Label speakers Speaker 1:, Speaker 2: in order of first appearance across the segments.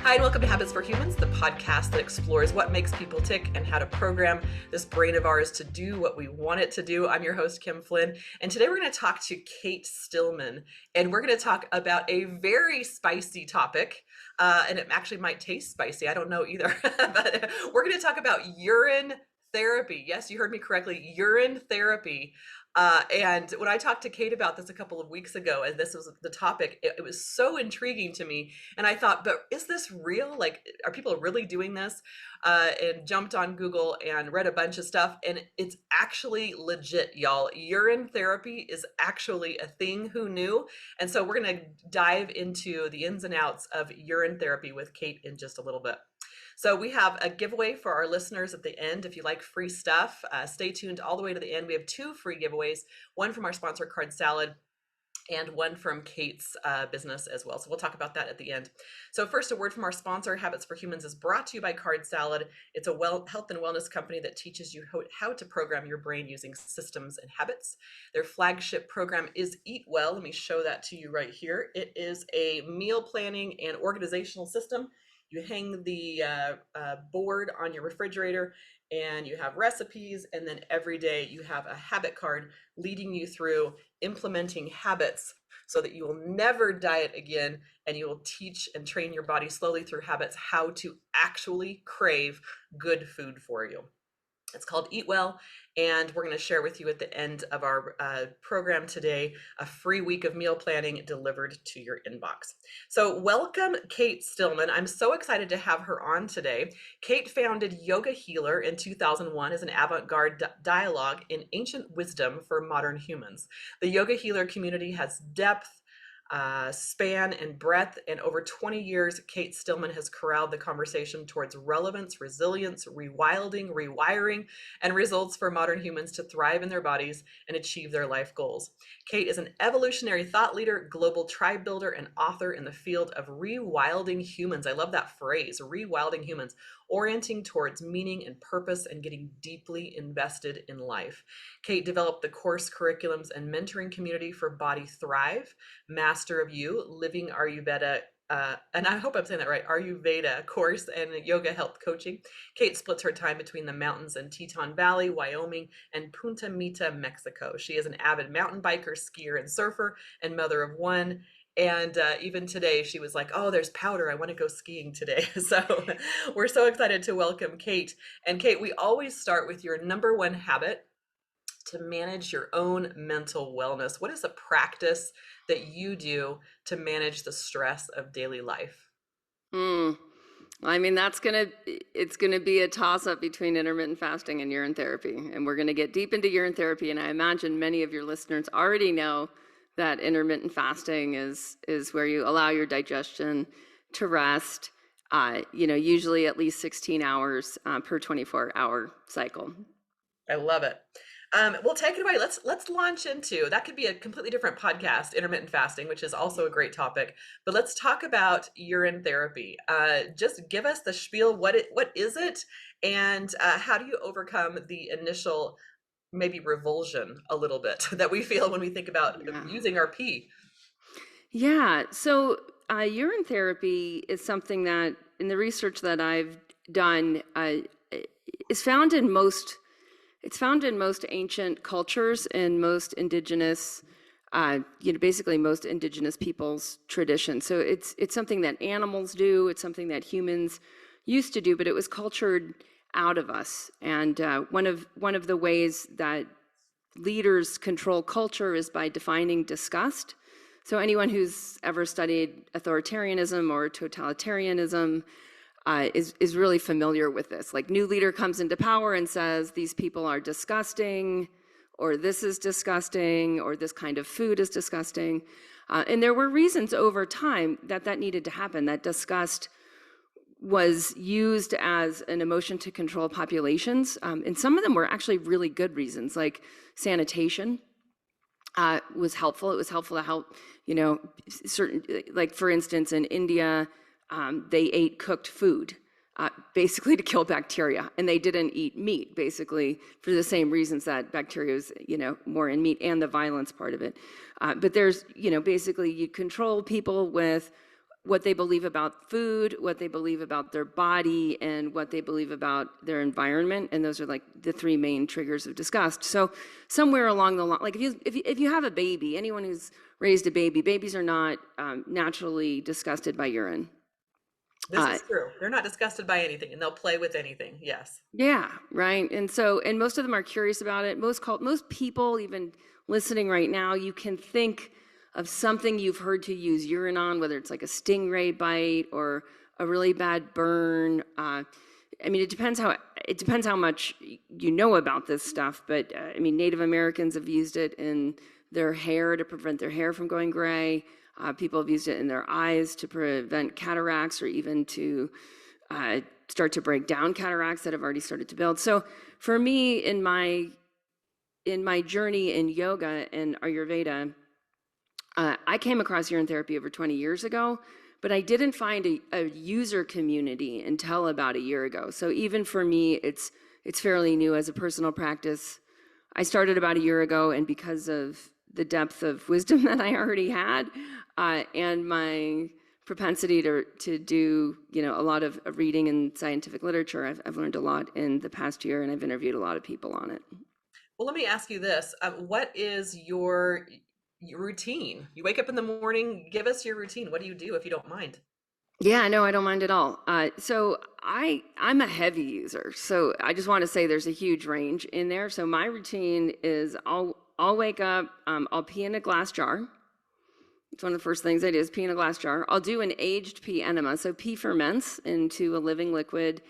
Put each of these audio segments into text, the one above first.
Speaker 1: Hi, and welcome to Habits for Humans, the podcast that explores what makes people tick and how to program this brain of ours to do what we want it to do. I'm your host, Kim Flynn, and today we're going to talk to Cate Stillman, and we're going to talk about a very spicy topic, and it actually might taste spicy. I don't know either, but we're going to talk about urine therapy. Yes, you heard me correctly, urine therapy. And when I talked to Cate about this a couple of weeks ago, and this was the topic, it was so intriguing to me. And I thought, but is this real? Like, are people really doing this? And jumped on Google and read a bunch of stuff. And it's actually legit, y'all. Urine therapy is actually a thing. Who knew? And so we're going to dive into the ins and outs of urine therapy with Cate in just a little bit. So we have a giveaway for our listeners at the end. If you like free stuff, stay tuned all the way to the end. We have two free giveaways, one from our sponsor, Card Salad, and one from Cate's business as well. So we'll talk about that at the end. So first, a word from our sponsor, Habits for Humans, is brought to you by Card Salad. It's a health and wellness company that teaches you how to program your brain using systems and habits. Their flagship program is Eat Well. Let me show that to you right here. It is a meal planning and organizational system. You hang the board on your refrigerator and you have recipes, and then every day you have a habit card leading you through implementing habits so that you will never diet again, and you will teach and train your body slowly through habits how to actually crave good food for you. It's called Eat Well, and we're going to share with you at the end of our program today a free week of meal planning delivered to your inbox. So welcome, Cate Stillman. I'm so excited to have her on today. Cate founded Yoga Healer in 2001 as an avant-garde dialogue in ancient wisdom for modern humans. The Yoga Healer community has depth, span, and breadth, and over 20 years, Cate Stillman has corralled the conversation towards relevance, resilience, rewilding, rewiring, and results for modern humans to thrive in their bodies and achieve their life goals. Cate is an evolutionary thought leader, global tribe builder, and author in the field of rewilding humans. I love that phrase, rewilding humans, orienting towards meaning and purpose and getting deeply invested in life. Cate developed the course curriculums and mentoring community for Body Thrive, Master of You, Living Ayurveda, and I hope I'm saying that right, Ayurveda course, and yoga health coaching. Cate splits her time between the mountains in Teton Valley, Wyoming, and Punta Mita, Mexico. She is an avid mountain biker, skier, and surfer, and mother of one. And even today, she was like, oh, there's powder. I want to go skiing today. So we're so excited to welcome Cate. And Cate, we always start with your number one habit to manage your own mental wellness. What is a practice that you do to manage the stress of daily life?
Speaker 2: I mean, it's gonna be a toss-up between intermittent fasting and urine therapy. And we're gonna get deep into urine therapy. And I imagine many of your listeners already know that intermittent fasting is where you allow your digestion to rest, usually at least 16 hours per 24-hour cycle.
Speaker 1: I love it. Well, take it away. Let's launch into, that could be a completely different podcast, intermittent fasting, which is also a great topic. But let's talk about urine therapy. Just give us the spiel. What is it, and how do you overcome the initial maybe revulsion a little bit that we feel when we think about using our pee?
Speaker 2: Yeah. So urine therapy is something that, in the research that I've done, is found in most. It's found in most ancient cultures and most indigenous, basically most indigenous people's traditions. So it's something that animals do. It's something that humans used to do, but it was cultured out of us. And one of the ways that leaders control culture is by defining disgust. So anyone who's ever studied authoritarianism or totalitarianism is really familiar with this. Like, new leader comes into power and says, these people are disgusting, or this is disgusting, or this kind of food is disgusting. And there were reasons over time that needed to happen, that disgust was used as an emotion to control populations. And some of them were actually really good reasons, like sanitation was helpful. It was helpful to help, certain, like for instance, in India, they ate cooked food, basically to kill bacteria, and they didn't eat meat, basically for the same reasons that bacteria is, more in meat, and the violence part of it. But there's, basically you control people with what they believe about food, what they believe about their body, and what they believe about their environment. And those are like the three main triggers of disgust. So somewhere along the line, like if you have a baby, anyone who's raised a baby, babies are not naturally disgusted by urine.
Speaker 1: This is true. They're not disgusted by anything, and they'll play with anything. Yes.
Speaker 2: Yeah, right. And so, and most of them are curious about it. Most people, even listening right now, you can think of something you've heard to use urine on, whether it's like a stingray bite or a really bad burn. I mean, it depends how much you know about this stuff. But I mean, Native Americans have used it in their hair to prevent their hair from going gray. People have used it in their eyes to prevent cataracts, or even to start to break down cataracts that have already started to build. So for me, in my journey in yoga and Ayurveda, I came across urine therapy over 20 years ago, but I didn't find a user community until about a year ago. So even for me, it's fairly new as a personal practice. I started about a year ago, and because of the depth of wisdom that I already had, and my propensity to do a lot of reading and scientific literature, I've learned a lot in the past year, and I've interviewed a lot of people on it.
Speaker 1: Well, let me ask you this. What is your routine? You wake up in the morning, give us your routine. What do you do, if you don't mind?
Speaker 2: Yeah, no, I don't mind at all. So I'm a heavy user. So I just want to say there's a huge range in there. So my routine is I'll wake up, I'll pee in a glass jar. It's one of the first things I do is pee in a glass jar. I'll do an aged pee enema. So pee ferments into a living liquid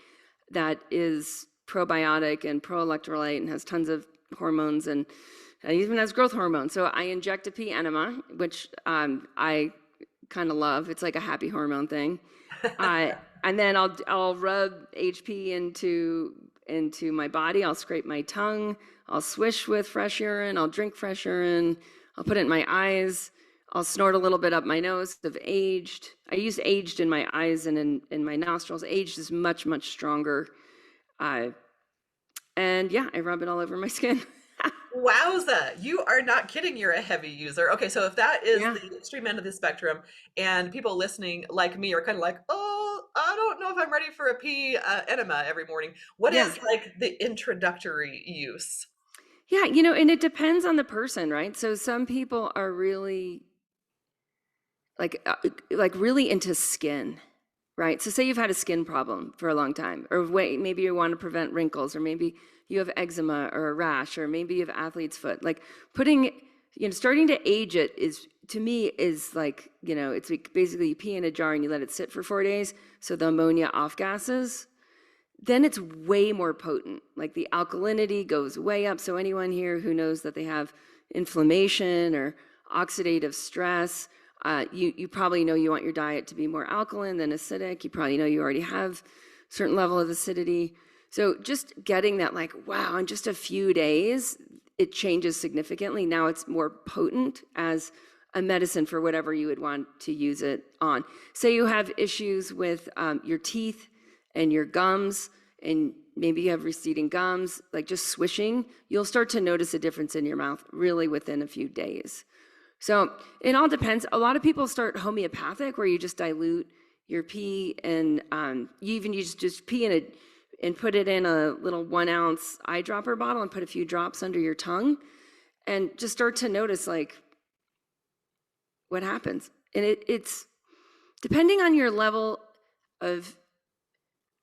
Speaker 2: that is probiotic and pro-electrolyte and has tons of hormones, and even has growth hormones. So I inject a pee enema, which I kind of love. It's like a happy hormone thing. And then I'll rub HP into my body. I'll scrape my tongue. I'll swish with fresh urine. I'll drink fresh urine. I'll put it in my eyes. I'll snort a little bit up my nose of aged. I use aged in my eyes and in my nostrils. Aged is much, much stronger. And yeah, I rub it all over my skin.
Speaker 1: Wowza, you are not kidding. You're a heavy user. Okay, so if that is
Speaker 2: Yeah.
Speaker 1: the extreme end of the spectrum, and people listening like me are kind of like, oh, I don't know if I'm ready for a pee enema every morning. What
Speaker 2: Yeah.
Speaker 1: is like the introductory use?
Speaker 2: Yeah, and it depends on the person, right? So some people are really like really into skin, right? So say you've had a skin problem for a long time, or maybe you want to prevent wrinkles, or maybe you have eczema or a rash, or maybe you have athlete's foot. Like starting to age it is, to me, is like, it's like basically you pee in a jar and you let it sit for 4 days, so the ammonia off gases. Then it's way more potent. Like the alkalinity goes way up. So anyone here who knows that they have inflammation or oxidative stress, you probably know you want your diet to be more alkaline than acidic. You probably know you already have a certain level of acidity. So just getting that, like, wow, in just a few days, it changes significantly. Now it's more potent as a medicine for whatever you would want to use it on. Say you have issues with your teeth and your gums, and maybe you have receding gums, like just swishing, you'll start to notice a difference in your mouth really within a few days. So it all depends. A lot of people start homeopathic, where you just dilute your pee, and you just pee in it and put it in a little 1 ounce eyedropper bottle and put a few drops under your tongue, and just start to notice like what happens. And it's depending on your level of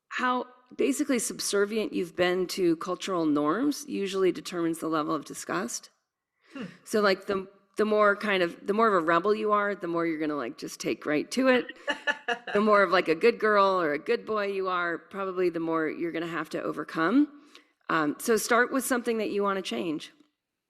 Speaker 2: how basically subservient you've been to cultural norms, usually determines the level of disgust. So like the more of a rebel you are, the more you're gonna like just take right to it. The more of like a good girl or a good boy you are, probably the more you're gonna have to overcome. So start with something that you want to change.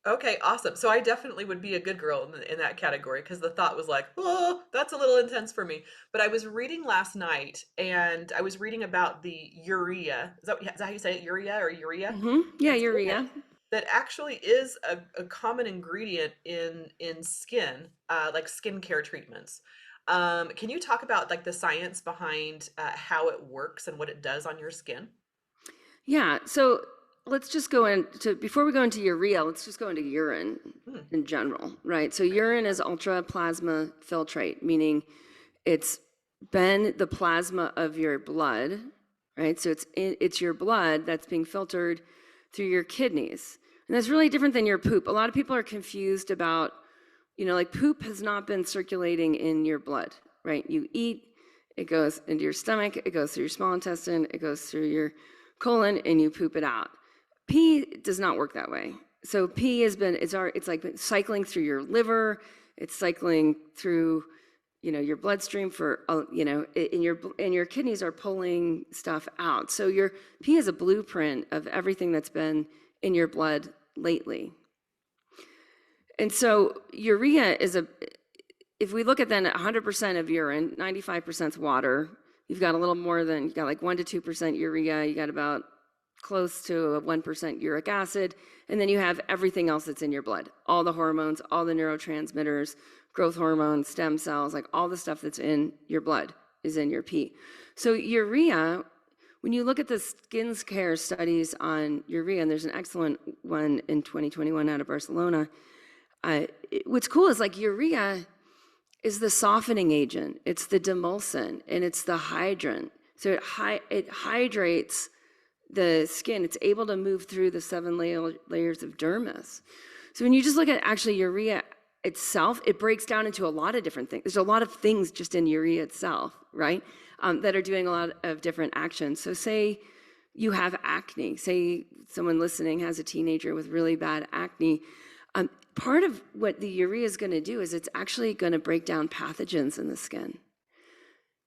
Speaker 1: Okay, awesome. So I definitely would be a good girl in that category, because the thought was like, oh, that's a little intense for me. But I was reading last night, and I was reading about the urea. Is that how you say it? Urea or urea?
Speaker 2: Yeah,
Speaker 1: It's
Speaker 2: urea.
Speaker 1: that actually is a common ingredient in skin, like skincare treatments. Can you talk about like the science behind how it works and what it does on your skin?
Speaker 2: Yeah, so let's just go into, before we go into urea, let's just go into urine
Speaker 1: Hmm.
Speaker 2: in general, right? So urine is ultra plasma filtrate, meaning it's been the plasma of your blood, right? So it's your blood that's being filtered through your kidneys. And that's really different than your poop. A lot of people are confused about, like poop has not been circulating in your blood, right? You eat, it goes into your stomach, it goes through your small intestine, it goes through your colon, and you poop it out. Pee does not work that way. So pee it's like cycling through your liver, it's cycling through your bloodstream for and your kidneys are pulling stuff out. So your pee is a blueprint of everything that's been in your blood lately. And so urea if we look at then 100% of urine, 95% is water. You've got like 1 to 2% urea. You got about close to a 1% uric acid. And then you have everything else that's in your blood. All the hormones, all the neurotransmitters, growth hormones, stem cells, like all the stuff that's in your blood is in your pee. So urea, when you look at the skin care studies on urea, and there's an excellent one in 2021 out of Barcelona, what's cool is like urea is the softening agent, it's the demulcent, and it's the hydrant. So it hydrates the skin. It's able to move through the 7 layers of dermis. So when you just look at actually urea itself, it breaks down into a lot of different things. There's a lot of things just in urea itself, right, that are doing a lot of different actions. So say you have acne, say someone listening has a teenager with really bad acne, part of what the urea is going to do is it's actually going to break down pathogens in the skin.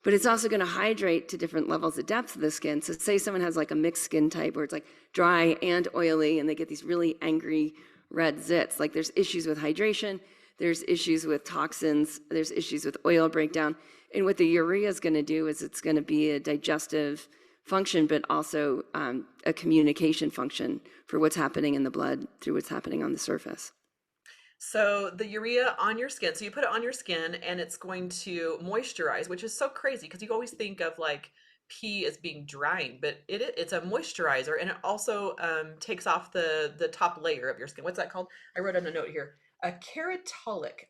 Speaker 2: But it's also going to hydrate to different levels of depth of the skin. So say someone has like a mixed skin type where it's like dry and oily and they get these really angry red zits. Like there's issues with hydration, there's issues with toxins, there's issues with oil breakdown. And what the urea is going to do is it's going to be a digestive function, but also a communication function for what's happening in the blood through what's happening on the surface.
Speaker 1: So the urea on your skin, so you put it on your skin and it's going to moisturize, which is so crazy because you always think of like pee as being drying, but it's a moisturizer, and it also takes off the top layer of your skin. What's that called? I wrote on a note here. A keratolytic,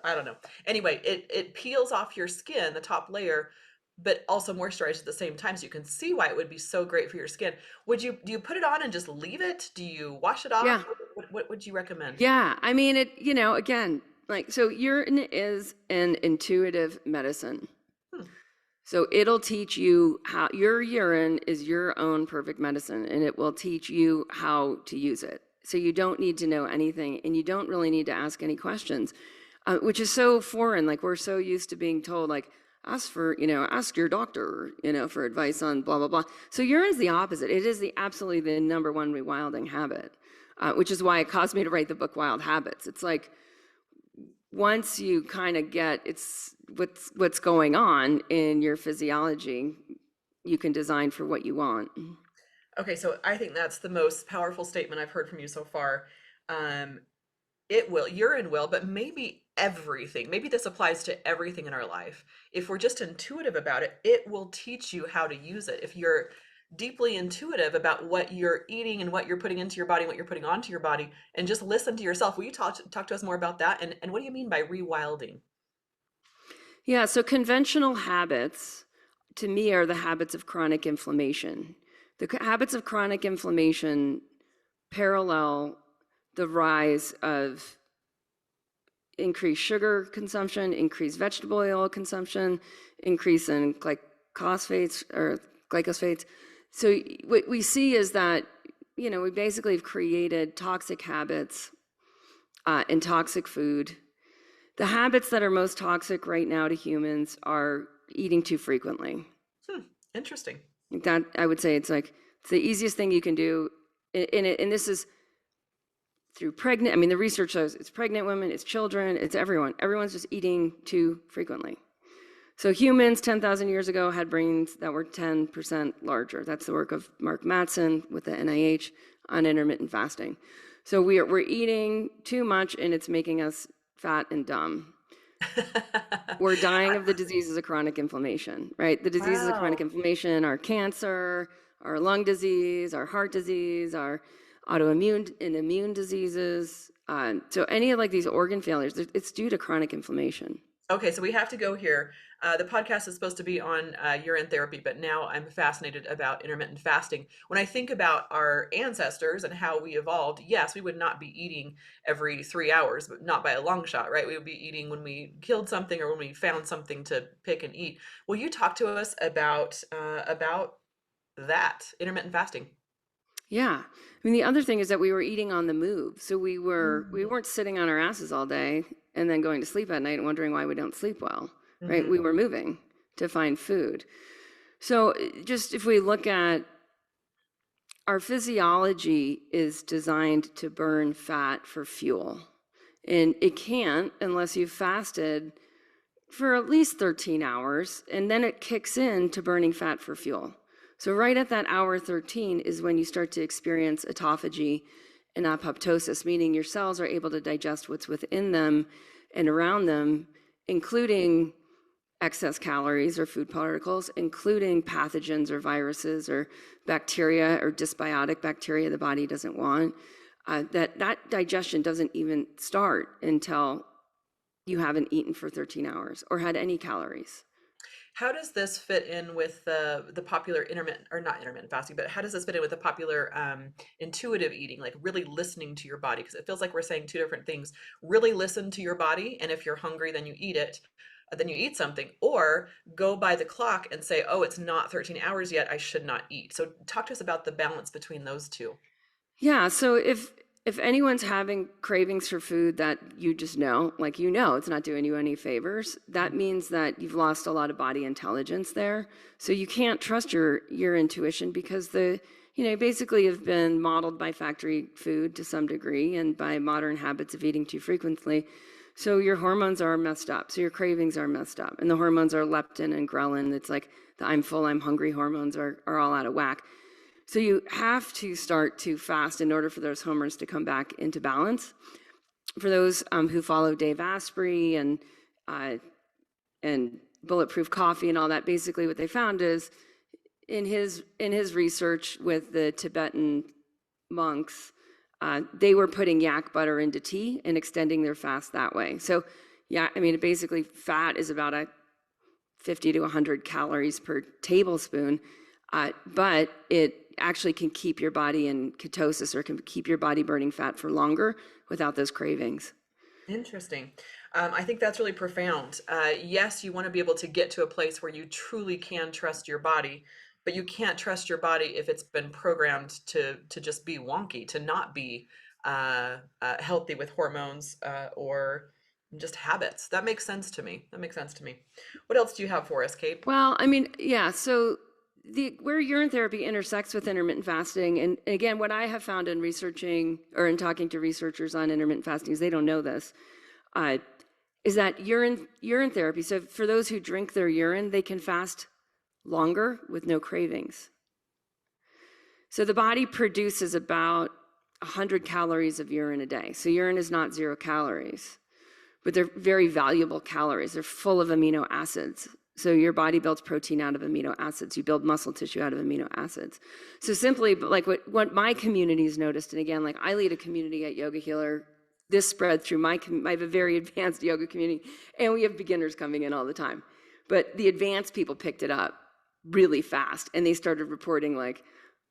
Speaker 1: I don't know. Anyway, it peels off your skin, the top layer, but also moisturizes at the same time. So you can see why it would be so great for your skin. Do you put it on and just leave it? Do you wash it off?
Speaker 2: Yeah.
Speaker 1: What would you recommend?
Speaker 2: Yeah. I mean, again, like, so urine is an intuitive medicine. So it'll teach you how your urine is your own perfect medicine, and it will teach you how to use it. So you don't need to know anything, and you don't really need to ask any questions, which is so foreign. Like we're so used to being told, like, ask your doctor, for advice on blah, blah, blah. So urine's the opposite. It is absolutely the number one rewilding habit, which is why it caused me to write the book Wild Habits. It's like, once you kind of get what's going on in your physiology, you can design for what you want.
Speaker 1: Okay, so I think that's the most powerful statement I've heard from you so far. Urine will, but maybe everything. Maybe this applies to everything in our life. If we're just intuitive about it, it will teach you how to use it. If you're deeply intuitive about what you're eating and what you're putting into your body, and what you're putting onto your body, and just listen to yourself. Will you talk to us more about that? And what do you mean by rewilding?
Speaker 2: Yeah, so conventional habits, to me, are the habits of chronic inflammation. The habits of chronic inflammation parallel the rise of increased sugar consumption, increased vegetable oil consumption, increase in glycosates. So what we see is that, we basically have created toxic habits and toxic food. The habits that are most toxic right now to humans are eating too frequently.
Speaker 1: Interesting.
Speaker 2: That, I would say, it's the easiest thing you can do. And this is through the research shows it's pregnant women, it's children, it's everyone. Everyone's just eating too frequently. So humans 10,000 years ago had brains that were 10% larger. That's the work of Mark Mattson with the NIH on intermittent fasting. So we're eating too much, and it's making us fat and dumb. We're dying of the diseases of chronic inflammation, right? The diseases of chronic inflammation are cancer, our lung disease, our heart disease, our autoimmune and immune diseases. So any of these organ failures, it's due to chronic inflammation.
Speaker 1: Okay, so we have to go here. The podcast is supposed to be on urine therapy, but now I'm fascinated about intermittent fasting. When I think about our ancestors and how we evolved, yes, we would not be eating every 3 hours, but not by a long shot, right? We would be eating when we killed something or when we found something to pick and eat. Will you talk to us about that intermittent fasting?
Speaker 2: Yeah. I mean, the other thing is that we were eating on the move. So we
Speaker 1: Mm-hmm.
Speaker 2: weren't sitting on our asses all day and then going to sleep at night and wondering why we don't sleep well, right?
Speaker 1: Mm-hmm.
Speaker 2: We were moving to find food. So just if we look at our physiology is designed to burn fat for fuel. And it can't unless you've fasted for at least 13 hours, and then it kicks in to burning fat for fuel. So right at that hour 13 is when you start to experience autophagy and apoptosis, meaning your cells are able to digest what's within them and around them, including excess calories or food particles, including pathogens or viruses or bacteria or dysbiotic bacteria the body doesn't want. That digestion doesn't even start until you haven't eaten for 13 hours or had any calories.
Speaker 1: How does this fit in with the popular intermittent or not intermittent fasting, but how does this fit in with the popular intuitive eating, like really listening to your body? Because it feels like we're saying two different things. Really listen to your body, and if you're hungry, then you eat it, then you eat something, or go by the clock and say, "Oh, it's not 13 hours yet. I should not eat." So talk to us about the balance between those two.
Speaker 2: Yeah, so if anyone's having cravings for food that you just know, like it's not doing you any favors, that means that you've lost a lot of body intelligence there. So you can't trust your intuition because basically have been modeled by factory food to some degree and by modern habits of eating too frequently. So your hormones are messed up. So your cravings are messed up. And the hormones are leptin and ghrelin. It's like the I'm full, I'm hungry hormones are all out of whack. So you have to start to fast in order for those hormones to come back into balance. For those who follow Dave Asprey uh, and Bulletproof Coffee and all that, basically what they found is in his research with the Tibetan monks, they were putting yak butter into tea and extending their fast that way. So yeah, I mean, basically fat is about a 50 to 100 calories per tablespoon, but it actually can keep your body in ketosis or can keep your body burning fat for longer without those cravings.
Speaker 1: Interesting. I think that's really profound. Yes, you want to be able to get to a place where you truly can trust your body, but you can't trust your body if it's been programmed to just be wonky, to not be healthy with hormones or just habits. That makes sense to me. That makes sense to me. What else do you have for us, Kate?
Speaker 2: Well, I mean, yeah, so where urine therapy intersects with intermittent fasting, and again, what I have found in researching or in talking to researchers on intermittent fasting is they don't know this, uh, is that urine therapy. So for those who drink their urine, they can fast longer with no cravings. So the body produces about 100 calories of urine a day. So urine is not 0 calories, but they're very valuable calories. They're full of amino acids. So your body builds protein out of amino acids. You build muscle tissue out of amino acids. So simply, like what my community's noticed, and again, like I lead a community at Yoga Healer. This spread through I have a very advanced yoga community, and we have beginners coming in all the time. But the advanced people picked it up really fast, and they started reporting like,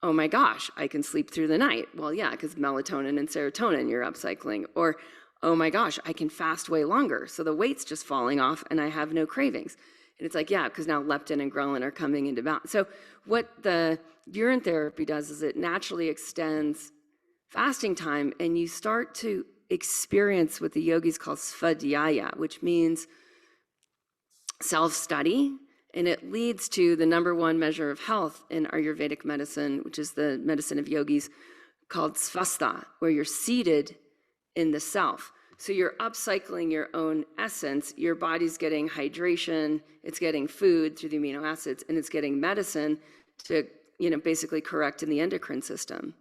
Speaker 2: oh my gosh, I can sleep through the night. Well, yeah, because melatonin and serotonin you're upcycling. Or, oh my gosh, I can fast way longer. So the weight's just falling off and I have no cravings. And it's like, yeah, because now leptin and ghrelin are coming into balance. So what the urine therapy does is it naturally extends fasting time, and you start to experience what the yogis call svadhyaya, which means self-study, and it leads to the number one measure of health in Ayurvedic medicine, which is the medicine of yogis, called svastha, where you're seated in the self. So you're upcycling your own essence. Your body's getting hydration, it's getting food through the amino acids, and it's getting medicine to, basically correct in the endocrine system.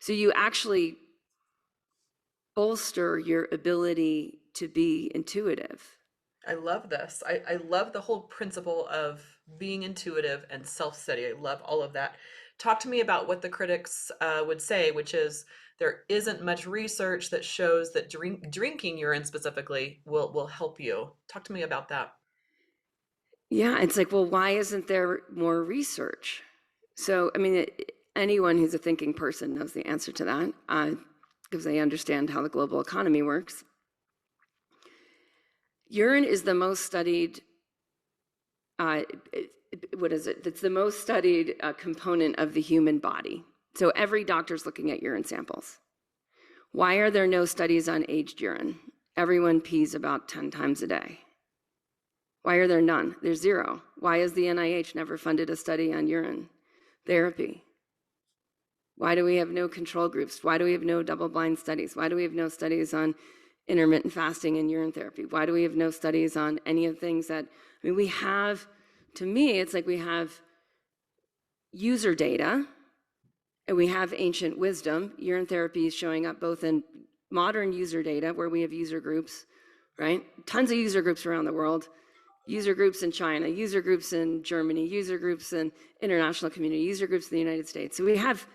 Speaker 2: So you actually bolster your ability to be intuitive.
Speaker 1: I love this. I love the whole principle of being intuitive and self-study. I love all of that. Talk to me about what the critics would say, which is there isn't much research that shows that drinking urine specifically will help you. Talk to me about that.
Speaker 2: Yeah, it's like, well, why isn't there more research? So, I mean, anyone who's a thinking person knows the answer to that because they understand how the global economy works. Urine is the most studied, what is it? It's the most studied component of the human body. So every doctor's looking at urine samples. Why are there no studies on aged urine? Everyone pees about 10 times a day. Why are there none? There's zero. Why has the NIH never funded a study on urine therapy? Why do we have no control groups? Why do we have no double-blind studies? Why do we have no studies on intermittent fasting and urine therapy? Why do we have no studies on any of the things that, I mean, we have, to me, it's like we have user data and we have ancient wisdom. Urine therapy is showing up both in modern user data where we have user groups, right? Tons of user groups around the world. User groups in China, user groups in Germany, user groups in international community, user groups in the United States. So we have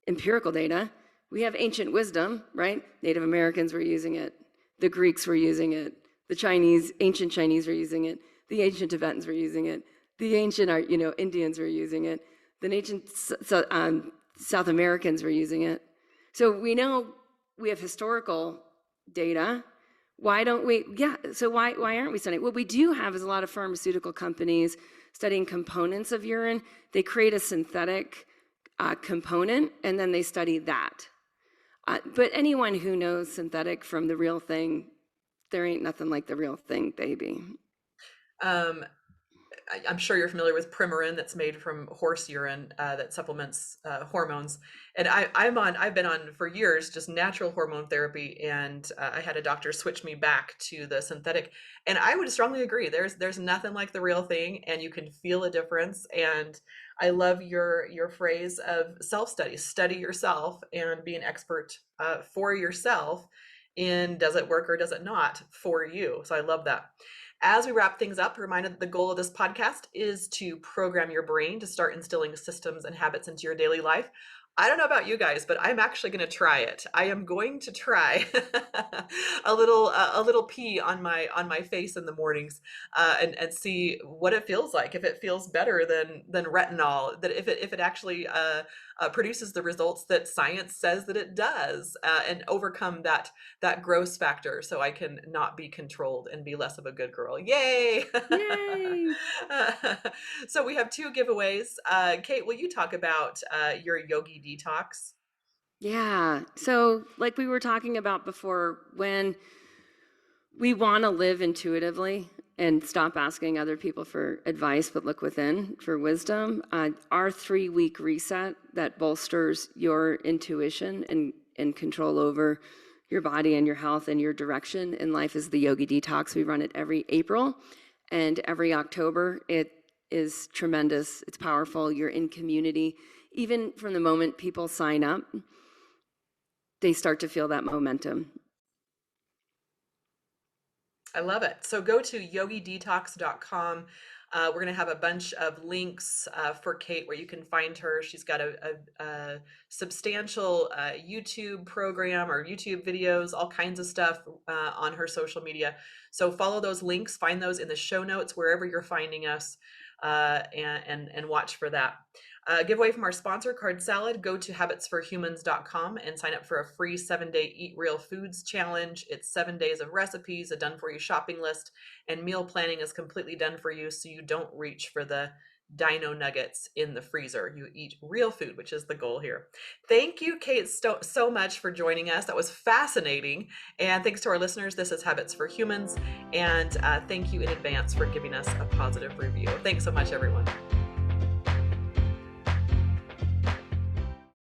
Speaker 2: empirical data. We have ancient wisdom, right? Native Americans were using it. The Greeks were using it. The Chinese, ancient Chinese were using it. The ancient Tibetans were using it. The ancient, Indians were using it. The ancient South Americans were using it. So we know we have historical data. Why don't we? Yeah, so why aren't we studying? What we do have is a lot of pharmaceutical companies studying components of urine. They create a synthetic component, and then they study that. But anyone who knows synthetic from the real thing, there ain't nothing like the real thing, baby.
Speaker 1: I'm sure you're familiar with Premarin that's made from horse urine that supplements hormones. And I've been on for years just natural hormone therapy, and I had a doctor switch me back to the synthetic. And I would strongly agree. There's nothing like the real thing, and you can feel a difference. And I love your phrase of self-study. Study yourself and be an expert for yourself in does it work or does it not for you. So I love that. As we wrap things up, remind that the goal of this podcast is to program your brain to start instilling systems and habits into your daily life. I don't know about you guys, but I'm actually going to try it. I am going to try a little pee on my face in the mornings and see what it feels like. If it feels better than retinol, that if it actually produces the results that science says that it does, and overcome that gross factor, so I can not be controlled and be less of a good girl. Yay!
Speaker 2: Yay!
Speaker 1: So we have two giveaways. Cate, will you talk about your Yogi Detox?
Speaker 2: Yeah. So, like we were talking about before, when we want to live intuitively and stop asking other people for advice, but look within for wisdom, our 3-week reset that bolsters your intuition and control over your body and your health and your direction in life is the Yogi Detox. We run it every April and every October. It is tremendous. It's powerful. You're in community. Even from the moment people sign up, they start to feel that momentum.
Speaker 1: I love it. So go to yogidetox.com. We're going to have a bunch of links for Cate where you can find her. She's got a substantial YouTube program or YouTube videos, all kinds of stuff on her social media. So follow those links, find those in the show notes, wherever you're finding us, and watch for that. Giveaway from our sponsor, Card Salad. Go to habitsforhumans.com and sign up for a free 7-day Eat Real Foods challenge. It's 7 days of recipes, a done-for-you shopping list, and meal planning is completely done for you, so you don't reach for the dino nuggets in the freezer. You eat real food, which is the goal here. Thank you, Cate, so much for joining us. That was fascinating. And thanks to our listeners. This is Habits for Humans. And thank you in advance for giving us a positive review. Thanks so much, everyone.